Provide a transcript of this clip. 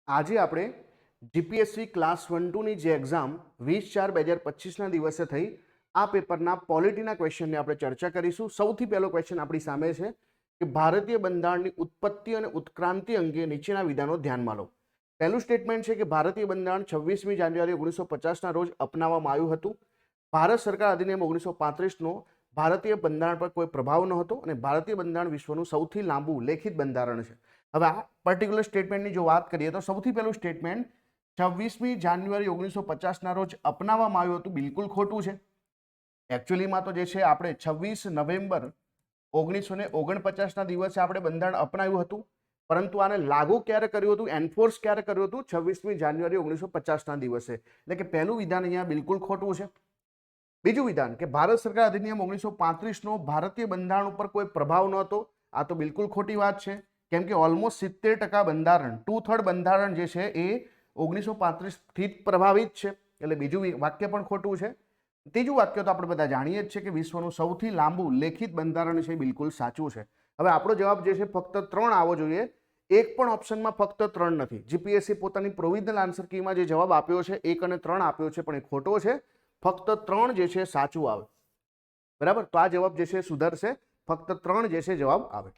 આજે આપણે GPSC class 1-2 ની જે એક્ઝામ 20/4/2025ના દિવસે થઈ આ પેપરના પોલિટીના ક્વેશ્ચનની આપણે ચર્ચા કરીશું. સૌથી પહેલો ક્વેશ્ચન આપણી સામે છે કે ભારતીય બંધારણની ઉત્પત્તિ અને ઉત્ક્રાંતિ અંગે નીચેના વિધાનો ધ્યાનમાં લો. પહેલું સ્ટેટમેન્ટ છે કે ભારતીય બંધારણ 26મી જાન્યુઆરી 1950ના રોજ અપનાવવામાં આવ્યું હતું. ભારત સરકાર અધિનિયમ 1935નો ભારતીય બંધારણ પર કોઈ પ્રભાવ નહોતો અને ભારતીય બંધારણ વિશ્વનું સૌથી લાંબુ લેખિત બંધારણ છે. હવે આ પર્ટિક્યુલર સ્ટેટમેન્ટની જો વાત કરીએ તો સૌથી પહેલું સ્ટેટમેન્ટ 26મી જાન્યુઆરી 1950ના રોજ અપનાવવામાં આવ્યું હતું બિલકુલ ખોટું છે. એકચ્યુઅલીમાં તો જે છે આપણે 26 નવેમ્બર 1949ના દિવસે આપણે બંધારણ અપનાવ્યું હતું, પરંતુ આને લાગુ ક્યારે કર્યું હતું, એન્ફોર્સ ક્યારે કર્યું હતું? 26મી જાન્યુઆરી 1950ના દિવસે. એટલે કે પહેલું વિધાન અહીંયા બિલકુલ ખોટું છે. બીજું વિધાન કે ભારત સરકાર અધિનિયમ 1935નો ભારતીય બંધારણ ઉપર કોઈ પ્રભાવ નહોતો, આ તો બિલકુલ ખોટી વાત છે, કેમ કે ઓલમોસ્ટ 70% બંધારણ 2/3 બંધારણ જે છે એ 1935થી જ પ્રભાવિત છે. એટલે બીજું વાક્ય પણ ખોટું છે. ત્રીજું વાક્ય તો આપણે બધા જાણીએ જ છે કે વિશ્વનું સૌથી લાંબુ લેખિત બંધારણ છે, બિલકુલ સાચું છે. હવે આપણો જવાબ જે છે ફક્ત 3 આવવો જોઈએ. એક પણ ઓપ્શનમાં ફક્ત 3 નથી. જીપીએસસી પોતાની પ્રોવિઝનલ આન્સર કીમાં જે જવાબ આપ્યો છે 1 અને 3 આપ્યો છે, પણ એ ખોટો છે. ફક્ત 3 જે છે સાચું આવે. બરાબર, તો આ જવાબ જે છે સુધરશે, ફક્ત 3 જે છે જવાબ આવે.